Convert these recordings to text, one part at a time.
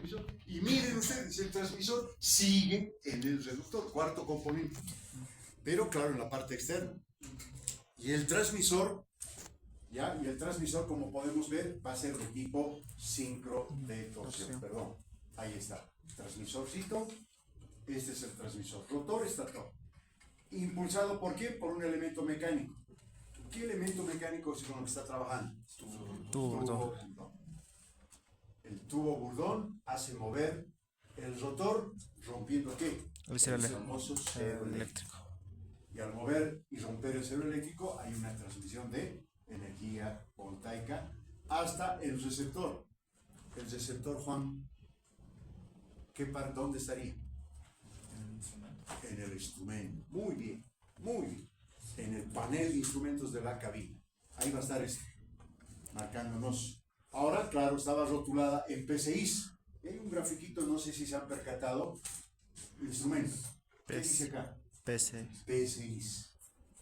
transmisor. Y miren ustedes, el transmisor sigue en el reductor, cuarto componente. Pero claro, en la parte externa. Y el transmisor, ¿ya? Y el transmisor, como podemos ver, va a ser de tipo sincro de torsión. Perdón, ahí está. Transmisorcito. Este es el transmisor. Rotor, estator. ¿Impulsado por qué? Por un elemento mecánico. ¿Qué elemento mecánico es con el que está trabajando? Tubo burdón. El tubo burdón hace mover el rotor, rompiendo ¿qué? El cero famoso cero eléctrico. eléctrico. Y al mover y romper el cero eléctrico hay una transmisión de energía voltaica hasta el receptor. El receptor, Juan, ¿dónde estaría? En el instrumento. Muy bien, muy bien. En el panel de instrumentos de la cabina. Ahí va a estar marcándonos. Ahora, claro, estaba rotulada en PCIs. Hay un grafiquito, no sé si se han percatado. Instrumento. ¿Qué dice acá? PC. PCIs.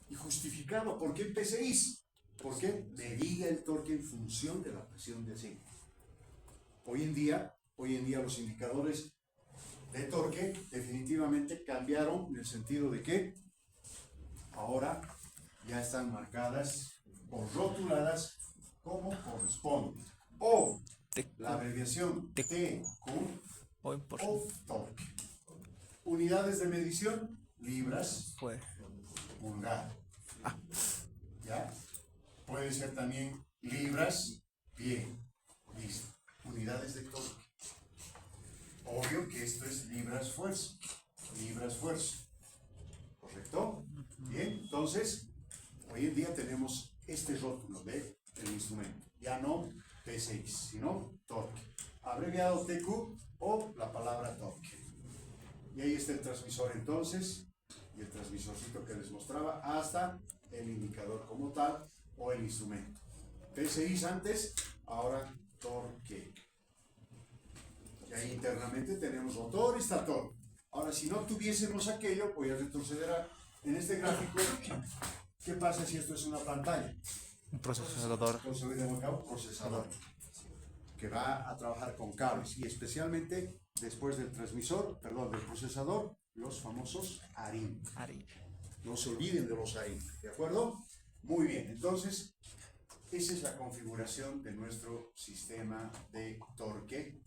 Y justificado, ¿por qué PCIs? Porque medía el torque en función de la presión de aceite. Hoy en día los indicadores de torque definitivamente cambiaron en el sentido de que ahora ya están marcadas o rotuladas como corresponde. O la abreviación TQ Hoy por o torque. Unidades de medición, libras, fue. pulgada. ¿Ya? Puede ser también libras, bien, listo. Unidades de torque. Obvio que esto es libras fuerza. Libras fuerza. ¿Correcto? Bien, entonces, hoy en día tenemos este rótulo del instrumento. Ya no P6, sino torque. Abreviado TQ o la palabra torque. Y ahí está el transmisor entonces, y el transmisorcito que les mostraba, hasta el indicador como tal, o el instrumento. P6 antes, ahora torque. Y ahí internamente tenemos rotor y estator. Ahora, si no tuviésemos aquello, voy a retroceder en este gráfico. ¿Qué pasa si esto es una pantalla? Un procesador. Procesador. Que va a trabajar con cables y especialmente después del del procesador, los famosos ARIN. No se olviden de los ARIN, ¿de acuerdo? Muy bien, entonces, esa es la configuración de nuestro sistema de torque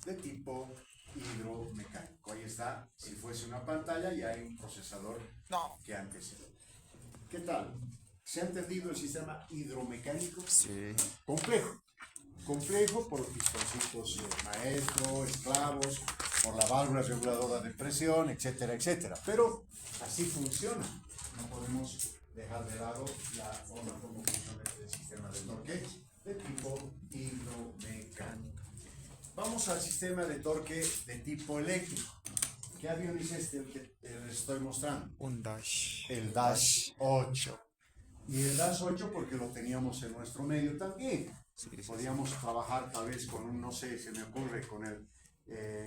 de tipo hidromecánico. Ahí está, si fuese una pantalla y hay un procesador que antecede. ¿Qué tal? ¿Se ha entendido el sistema hidromecánico? Sí. Complejo por los pistoncitos maestro, esclavos, por la válvula reguladora de presión, etcétera, etcétera. Pero así funciona. No podemos dejar de lado la forma como funciona el sistema de torque de tipo hidromecánico. Vamos al sistema de torque de tipo eléctrico. ¿Qué avión es este el que les estoy mostrando? Un dash. El Dash 8. Y el Dash 8 porque lo teníamos en nuestro medio también. Podíamos trabajar tal vez con un, no sé, se me ocurre, con el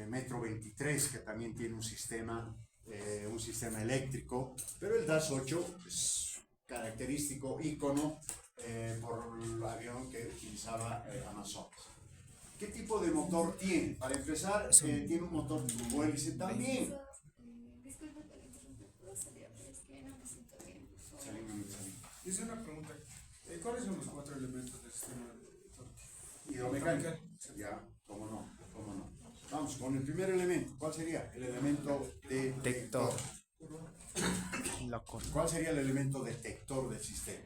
Metro 23, que también tiene un sistema eléctrico, pero el Dash 8 es característico, ícono, por el avión que utilizaba Amazon. ¿Qué tipo de motor tiene? Para empezar, tiene un motor turbohélice también. Disculpe que le interrumpa, ¿puedo salir? Pero es que no me siento bien, por favor. Salimos. Hice una pregunta. ¿Cuáles son los 4 elementos del sistema de torque? Hidromecánico. Ya, cómo no. Vamos con el primer elemento. ¿Cuál sería? El elemento detector. ¿Cuál sería el elemento detector del sistema?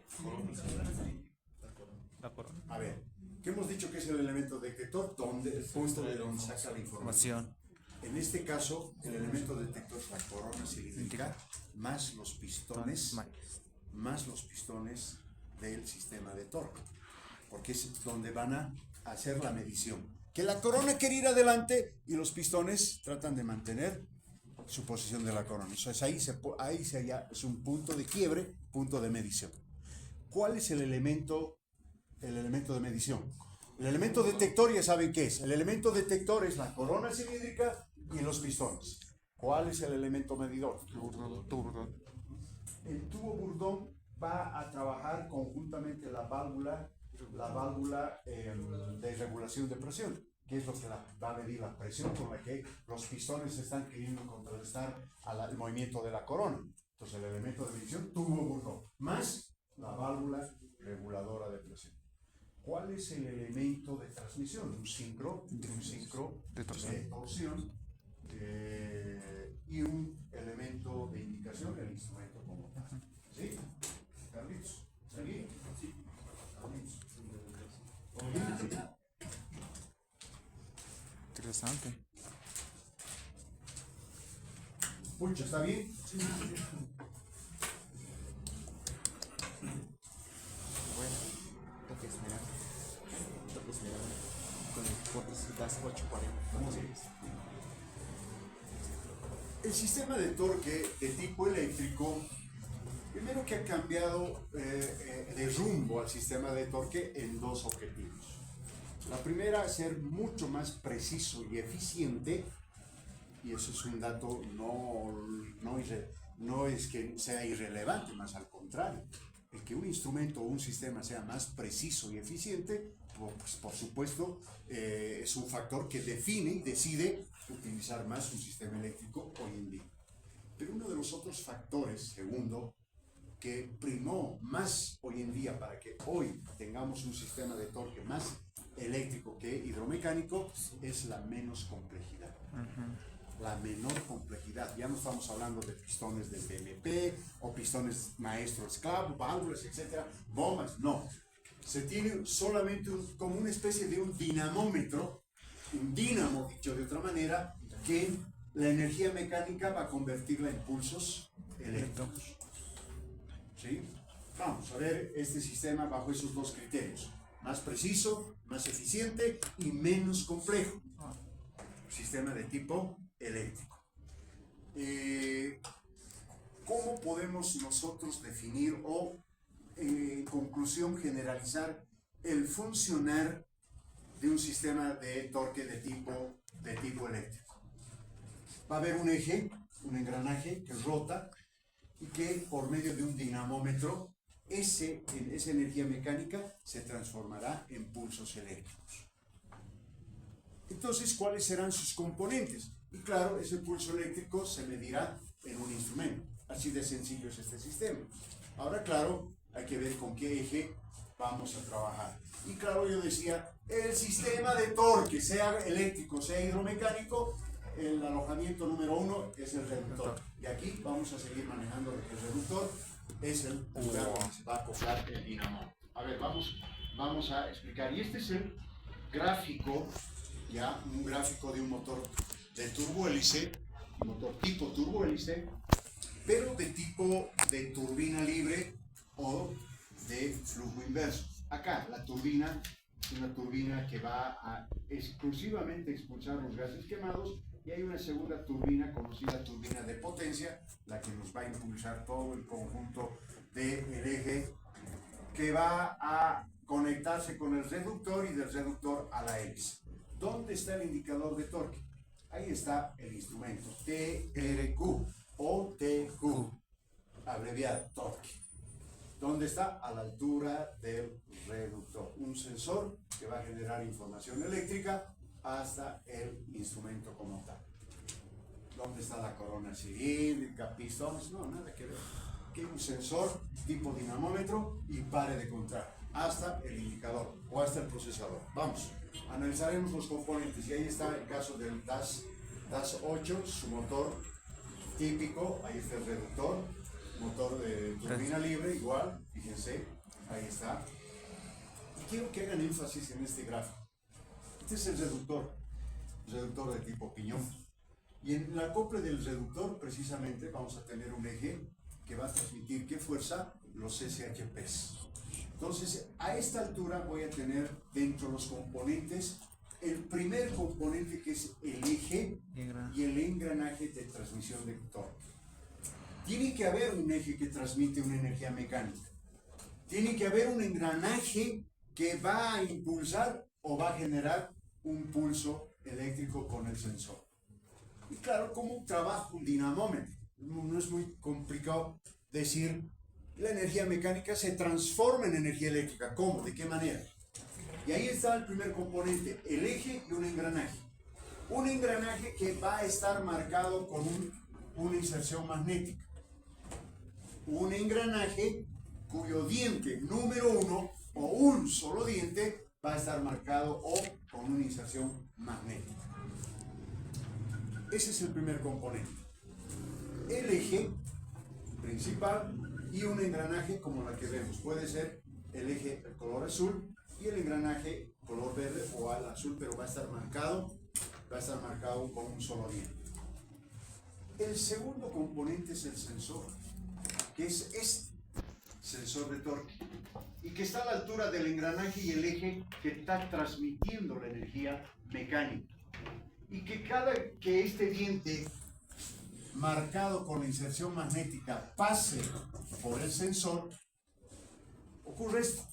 La corona. A ver, ¿qué hemos dicho que es el elemento detector? El punto de donde saca la información. En este caso, el elemento detector es la corona cilíndrica más los pistones del sistema de torque, porque es donde van a hacer la medición. Que la corona quiere ir adelante y los pistones tratan de mantener su posición de la corona. Entonces ahí es un punto de quiebre, punto de medición. ¿Cuál es el elemento de medición? El elemento detector ya saben qué es. El elemento detector es la corona cilíndrica y los pistones. ¿Cuál es el elemento medidor? El tubo burdón va a trabajar conjuntamente la válvula de regulación de presión, que es lo que va a medir la presión con la que los pistones están queriendo contrarrestar al movimiento de la corona. Entonces el elemento de medición turbo burro más la válvula reguladora de presión. ¿Cuál es el elemento de transmisión? Un sincro De torsión. de torsión y un elemento de indicación, el instrumento como tal. ¿Sí? Carlitos, ¿seguí? Sí. Carlitos. ¿Todo bien? Sí. Interesante. Pucho, ¿está bien? Bueno, toque esmeralda. Toque esmeralda. Con el corte das 840. El sistema de torque de tipo eléctrico, primero que ha cambiado de rumbo al sistema de torque en dos objetivos. La primera, ser mucho más preciso y eficiente, y eso es un dato no es que sea irrelevante, más al contrario. El que un instrumento o un sistema sea más preciso y eficiente, pues por supuesto, es un factor que define y decide utilizar más un sistema eléctrico hoy en día. Pero uno de los otros factores, segundo, que primó más hoy en día para que hoy tengamos un sistema de torque más eléctrico que hidromecánico, es la menos complejidad. La menor complejidad. Ya no estamos hablando de pistones del BMP o pistones maestro esclavo, válvulas, etcétera, bombas, no. Se tiene solamente como una especie de un dinamómetro, un dínamo, dicho de otra manera, que la energía mecánica va a convertirla en pulsos eléctricos. ¿Sí? Vamos a ver este sistema bajo esos dos criterios: más preciso, más eficiente y menos complejo. Sistema de tipo eléctrico. ¿Cómo podemos nosotros definir o, en conclusión, generalizar el funcionar de un sistema de torque de tipo eléctrico? Va a haber un eje, un engranaje que rota y que por medio de un dinamómetro esa energía mecánica se transformará en pulsos eléctricos. Entonces, ¿cuáles serán sus componentes? Y claro, ese pulso eléctrico se medirá en un instrumento. Así de sencillo es este sistema. Ahora, claro, hay que ver con qué eje vamos a trabajar. Y claro, yo decía, el sistema de torque, sea eléctrico, sea hidromecánico, el alojamiento número uno es el reductor. Y aquí vamos a seguir manejando el reductor, es el lugar donde se va a acoplar el dinamo. A ver, vamos a explicar. Y este es el gráfico, ya un gráfico de un motor de turbohélice, motor tipo turbohélice, pero de tipo de turbina libre o de flujo inverso. Acá la turbina es una turbina que va a exclusivamente expulsar los gases quemados, y hay una segunda turbina, conocida turbina de potencia, la que nos va a impulsar todo el conjunto del eje, que va a conectarse con el reductor y del reductor a la hélice. ¿Dónde está el indicador de torque? Ahí está el instrumento, TRQ o TQ, abreviado torque. ¿Dónde está? A la altura del reductor. Un sensor que va a generar información eléctrica hasta el instrumento como tal. ¿Dónde está la corona cilíndrica, pistones? No, nada que ver. Aquí hay un sensor tipo dinamómetro y pare de contar hasta el indicador o hasta el procesador. Vamos, analizaremos los componentes y ahí está el caso del DAS 8, su motor típico. Ahí está el reductor, motor de turbina libre, igual, fíjense, ahí está. Y quiero que hagan énfasis en este gráfico. Este es el reductor de tipo piñón. Y en el acople del reductor, precisamente, vamos a tener un eje que va a transmitir qué fuerza, los SHPs. Entonces, a esta altura voy a tener dentro de los componentes el primer componente, que es el eje y el engranaje de transmisión de torque. Tiene que haber un eje que transmite una energía mecánica. Tiene que haber un engranaje que va a impulsar o va a generar un pulso eléctrico con el sensor. Y claro, ¿cómo trabaja un dinamómetro? No es muy complicado decir, la energía mecánica se transforma en energía eléctrica. ¿Cómo? ¿De qué manera? Y ahí está el primer componente, el eje y un engranaje. Un engranaje que va a estar marcado con una inserción magnética. Un engranaje cuyo diente número 1 o un solo diente va a estar marcado o con una inserción magnética. Ese es el primer componente. El eje principal y un engranaje como la que vemos. Puede ser el eje el color azul y el engranaje color verde o al azul, pero va a estar marcado con un solo diente. El segundo componente es el sensor, que es este sensor de torque y que está a la altura del engranaje y el eje que está transmitiendo la energía mecánica. Y que cada que este diente marcado con la inserción magnética pase por el sensor, ocurre esto.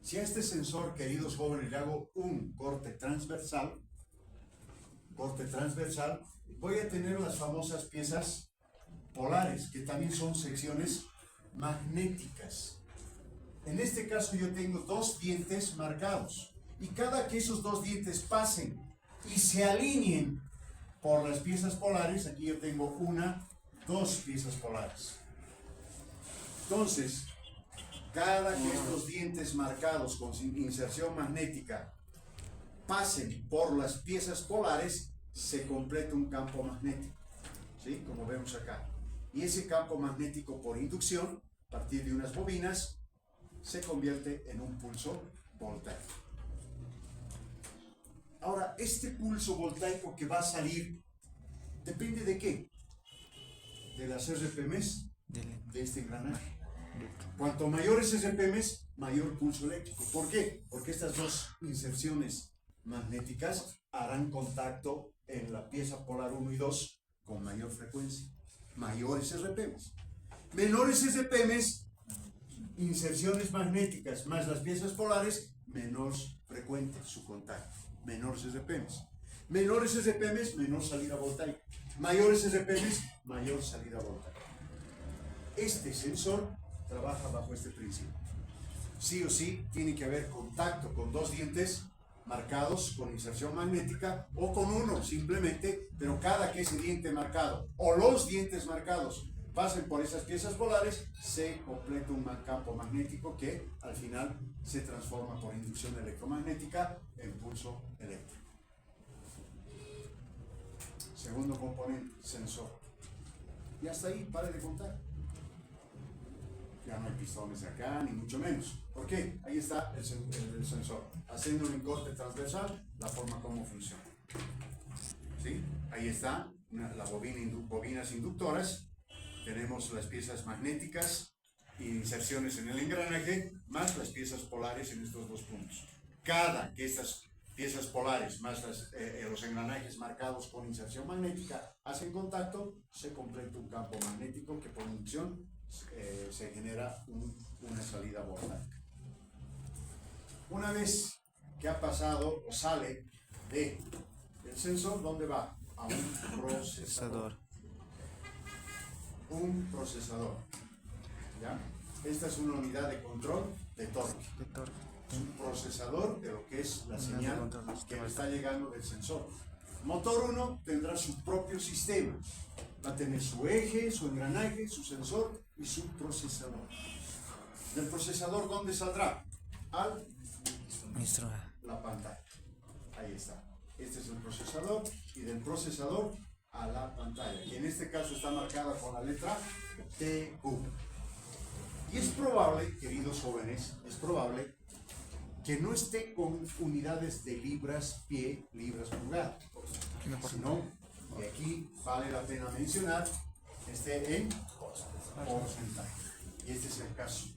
Si a este sensor, queridos jóvenes, le hago un corte transversal, voy a tener las famosas piezas polares, que también son secciones magnéticas. En este caso yo tengo dos dientes marcados, y cada que esos dos dientes pasen y se alineen por las piezas polares, aquí yo tengo dos piezas polares. Entonces, cada que estos dientes marcados con inserción magnética pasen por las piezas polares, se completa un campo magnético, ¿sí? Como vemos acá. Y ese campo magnético por inducción, a partir de unas bobinas, se convierte en un pulso voltaico. Ahora, este pulso voltaico que va a salir, ¿depende de qué? De las RPMs de este engranaje. Cuanto mayores RPMs, mayor pulso eléctrico. ¿Por qué? Porque estas dos inserciones magnéticas harán contacto en la pieza polar 1 y 2 con mayor frecuencia. Mayores RPMs. Menores RPMs, inserciones magnéticas más las piezas polares, menos frecuente su contacto. Menores RPMs. Menores RPMs, menor salida voltaica. Mayores RPMs, mayor salida voltaica. Este sensor trabaja bajo este principio. Sí o sí tiene que haber contacto con dos dientes marcados con inserción magnética o con uno simplemente, pero cada que ese diente marcado o los dientes marcados pasen por esas piezas polares, se completa un campo magnético que al final se transforma por inducción electromagnética en pulso eléctrico. Segundo componente, sensor. Y hasta ahí, pare de contar. Ya no hay pistones acá, ni mucho menos. ¿Por qué? Ahí está el sensor. Haciendo un corte transversal, la forma como funciona. ¿Sí? Ahí está las bobinas inductoras. Tenemos las piezas magnéticas y inserciones en el engranaje, más las piezas polares en estos dos puntos. Cada que estas piezas polares más los engranajes marcados con inserción magnética hacen contacto, se completa un campo magnético que por inducción se genera una salida voltaica. Una vez que ha pasado o sale del sensor, ¿dónde va? A un procesador. Un procesador. ¿Ya? Esta es una unidad de control de torque. Es un procesador de lo que es la señal que está llegando del sensor. Motor 1 tendrá su propio sistema. Va a tener su eje, su engranaje, su sensor y su procesador. ¿Del procesador dónde saldrá? La pantalla. Ahí está. Este es el procesador y del procesador a la pantalla. Y en este caso está marcada con la letra TQ. Y es probable, queridos jóvenes, es probable que no esté con unidades de libras-pie, libras-pulgada. Sino, y aquí vale la pena mencionar, esté en porcentaje. Y este es el caso.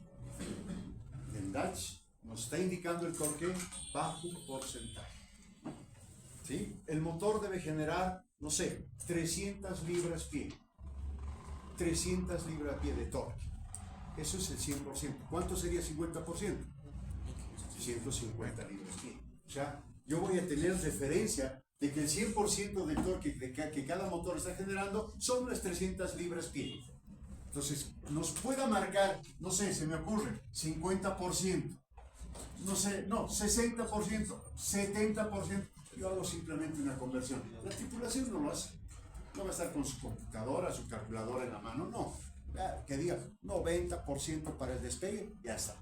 El Dutch nos está indicando el torque bajo porcentaje. ¿Sí? El motor debe generar, no sé, 300 libras-pie. 300 libras-pie de torque. Eso es el 100%. ¿Cuánto sería 50%? 150 libras-pie. O sea, yo voy a tener referencia de que el 100% del torque que cada motor está generando son las 300 libras-pie. Entonces, nos pueda marcar, no sé, se me ocurre, 50%. no sé, no, 60%, 70%. Yo hago simplemente una conversión. La tripulación no lo hace. No va a estar con su computadora, su calculadora en la mano, no. Ya, que diga 90% para el despegue, ya está.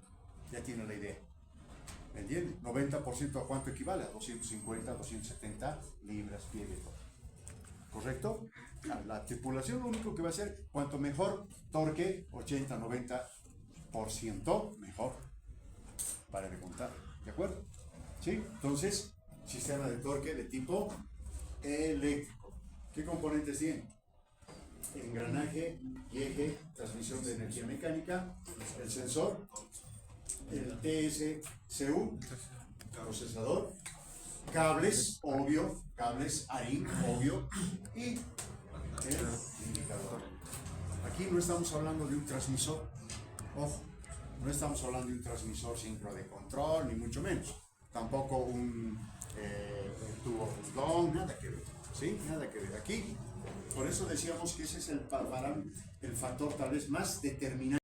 Ya tiene la idea. ¿Me entiendes? 90% a cuánto equivale, a 250, 270 libras pie de torque. ¿Correcto? La tripulación lo único que va a hacer, cuanto mejor torque, 80, 90% mejor. Para de contar. ¿De acuerdo? ¿Sí? Entonces, sistema de torque de tipo eléctrico. ¿Qué componentes tiene? Engranaje y eje, transmisión de energía mecánica, el sensor, el TSCU, procesador, cables, obvio, cables ARIN, obvio, y el indicador. Aquí no estamos hablando de un transmisor, ojo, no estamos hablando de un transmisor síncrono de control, ni mucho menos, tampoco un tubo Fusdon, nada que ver, ¿sí? Nada que ver. Aquí, por eso decíamos que ese es el factor tal vez más determinante.